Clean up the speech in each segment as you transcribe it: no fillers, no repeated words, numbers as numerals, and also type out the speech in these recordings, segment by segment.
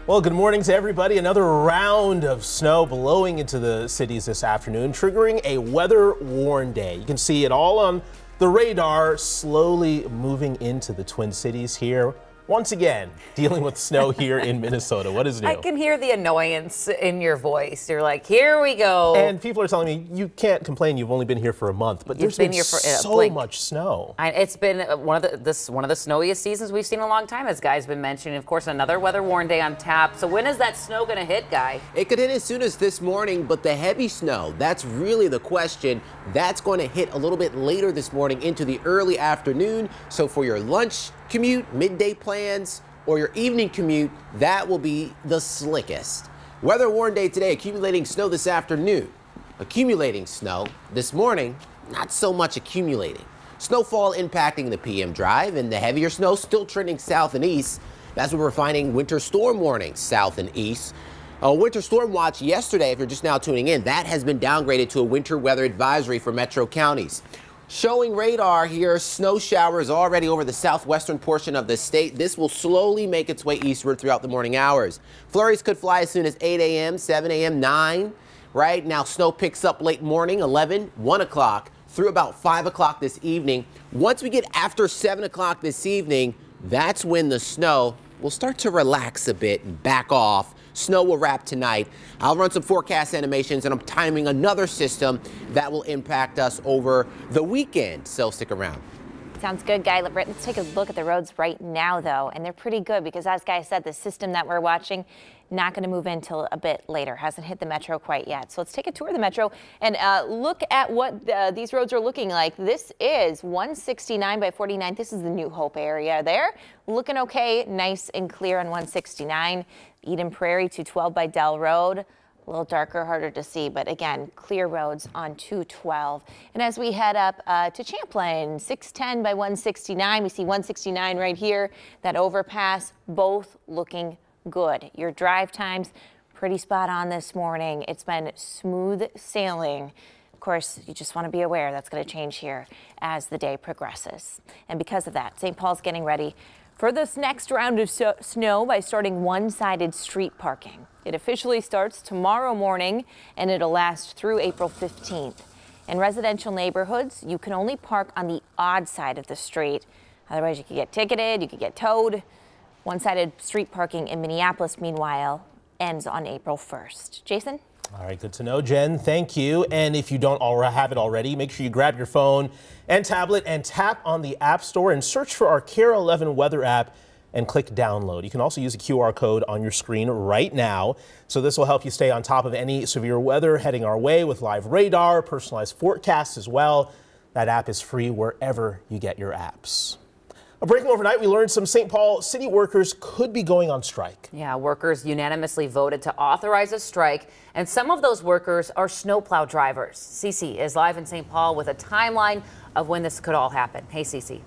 Well, good morning to everybody. Another round of snow blowing into the cities this afternoon, triggering a weather-worn day. You can see it all on the radar, slowly moving into the Twin Cities here. Once again, dealing with snow here in Minnesota. What is new? I can hear the annoyance in your voice. You're like, here we go. And people are telling me, you can't complain. You've only been here for a month, but there's been here for so much snow. It's been one of the snowiest seasons we've seen in a long time, as Guy's been mentioning. Of course, another weather-worn day on tap. So when is that snow going to hit, Guy? It could hit as soon as this morning, but the heavy snow, that's really the question. That's going to hit a little bit later this morning into the early afternoon. So for your lunch commute, midday plans, or your evening commute, that will be the slickest. Weather-worn day today, accumulating snow this afternoon. Accumulating snow this morning, not so much accumulating. Snowfall impacting the PM drive, and the heavier snow still trending south and east. That's what we're finding winter storm warnings south and east. A winter storm watch yesterday, if you're just now tuning in, that has been downgraded to a winter weather advisory for metro counties. Showing radar here, snow showers already over the southwestern portion of the state. This will slowly make its way eastward throughout the morning hours. Flurries could fly as soon as 8 a.m., 7 a.m., 9. Right now, snow picks up late morning, 11, 1 o'clock, through about 5 o'clock this evening. Once we get after 7 o'clock this evening, that's when the snow will start to relax a bit and back off. Snow will wrap tonight. I'll run some forecast animations, and I'm timing another system that will impact us over the weekend, so stick around. Sounds good, Guy. Let's take a look at the roads right now, though, and they're pretty good because, as Guy said, the system that we're watching not going to move in until a bit later. Hasn't hit the metro quite yet. So let's take a tour of the metro and look at what these roads are looking like. This is 169 by 49. This is the New Hope area there. Looking okay, nice and clear on 169. Eden Prairie 212 by Dell Road. A little darker, harder to see, but again, clear roads on 212. And as we head up to Champlain, 610 by 169, we see 169 right here, that overpass, both looking good. Your drive times, pretty spot on this morning. It's been smooth sailing. Of course, you just want to be aware that's going to change here as the day progresses. And because of that, St. Paul's getting ready for this next round of snow by starting one-sided street parking. It officially starts tomorrow morning, and it'll last through April 15th. In residential neighborhoods, you can only park on the odd side of the street. Otherwise, you could get ticketed, you could get towed. One-sided street parking in Minneapolis, meanwhile, ends on April 1st. Jason? All right, good to know, Jen. Thank you. And if you don't have it already, make sure you grab your phone and tablet and tap on the App Store and search for our KARE 11 weather app and click download. You can also use a QR code on your screen right now. So this will help you stay on top of any severe weather heading our way with live radar, personalized forecasts as well. That app is free wherever you get your apps. Breaking overnight, we learned some St. Paul city workers could be going on strike. Yeah, workers unanimously voted to authorize a strike, and some of those workers are snowplow drivers. Cece is live in St. Paul with a timeline of when this could all happen. Hey, Cece.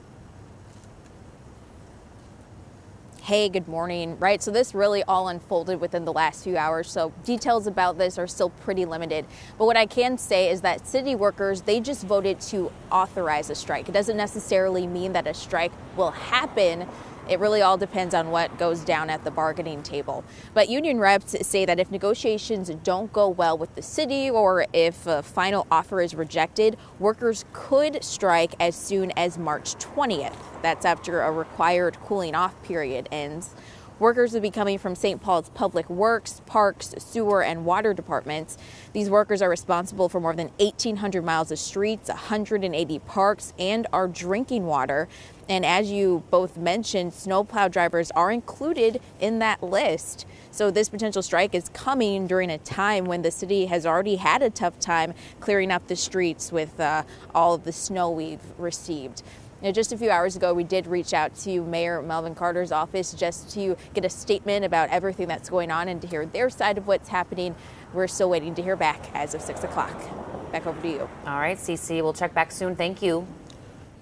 Hey, good morning. Right, so this really all unfolded within the last few hours, so details about this are still pretty limited. But what I can say is that city workers, they just voted to authorize a strike. It doesn't necessarily mean that a strike will happen. It really all depends on what goes down at the bargaining table. But union reps say that if negotiations don't go well with the city or if a final offer is rejected, workers could strike as soon as March 20th. That's after a required cooling off period ends. Workers will be coming from St. Paul's public works, parks, sewer, and water departments. These workers are responsible for more than 1,800 miles of streets, 180 parks, and our drinking water. And as you both mentioned, snowplow drivers are included in that list. So this potential strike is coming during a time when the city has already had a tough time clearing up the streets with all of the snow we've received. Now, just a few hours ago, we did reach out to Mayor Melvin Carter's office just to get a statement about everything that's going on and to hear their side of what's happening. We're still waiting to hear back as of 6 o'clock. Back over to you. All right, Cece, we'll check back soon. Thank you.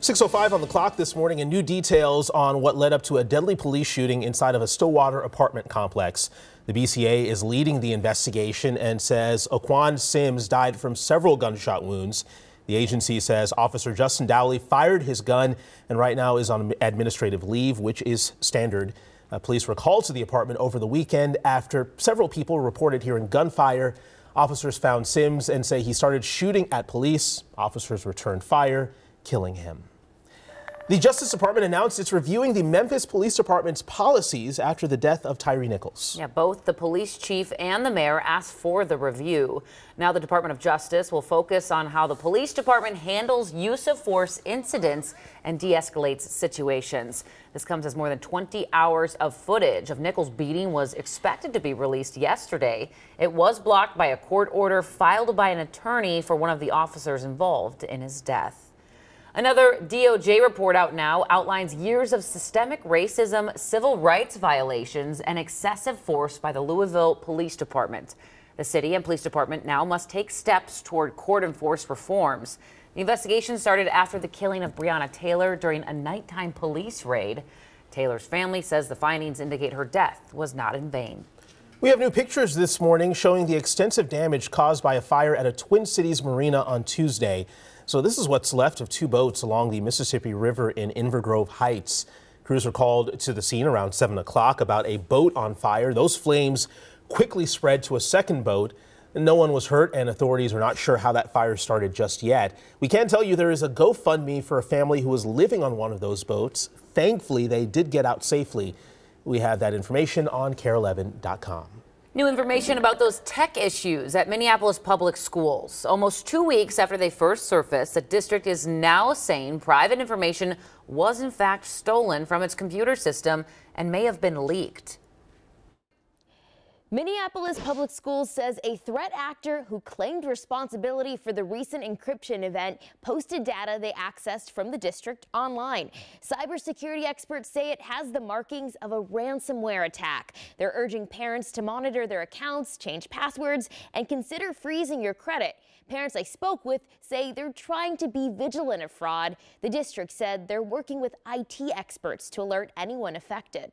6:05 on the clock this morning, and new details on what led up to a deadly police shooting inside of a Stillwater apartment complex. The BCA is leading the investigation and says Aquan Sims died from several gunshot wounds. The agency says Officer Justin Dowley fired his gun and right now is on administrative leave, which is standard. Police were called to the apartment over the weekend after several people reported hearing gunfire. Officers found Sims and say he started shooting at police. Officers returned fire, killing him. The Justice Department announced it's reviewing the Memphis Police Department's policies after the death of Tyre Nichols. Yeah, both the police chief and the mayor asked for the review. Now the Department of Justice will focus on how the police department handles use of force incidents and de-escalates situations. This comes as more than 20 hours of footage of Nichols' beating was expected to be released yesterday. It was blocked by a court order filed by an attorney for one of the officers involved in his death. Another DOJ report out now outlines years of systemic racism, civil rights violations, and excessive force by the Louisville Police Department. The city and police department now must take steps toward court-enforced reforms. The investigation started after the killing of Breonna Taylor during a nighttime police raid. Taylor's family says the findings indicate her death was not in vain. We have new pictures this morning showing the extensive damage caused by a fire at a Twin Cities marina on Tuesday. So this is what's left of two boats along the Mississippi River in Inver Grove Heights. Crews were called to the scene around 7 o'clock about a boat on fire. Those flames quickly spread to a second boat. No one was hurt, and authorities are not sure how that fire started just yet. We can tell you there is a GoFundMe for a family who was living on one of those boats. Thankfully, they did get out safely. We have that information on KARE11.com. New information about those tech issues at Minneapolis public schools. Almost 2 weeks after they first surfaced, the district is now saying private information was in fact stolen from its computer system and may have been leaked. Minneapolis Public Schools says a threat actor who claimed responsibility for the recent encryption event posted data they accessed from the district online. Cybersecurity experts say it has the markings of a ransomware attack. They're urging parents to monitor their accounts, change passwords, and consider freezing your credit. Parents I spoke with say they're trying to be vigilant of fraud. The district said they're working with IT experts to alert anyone affected.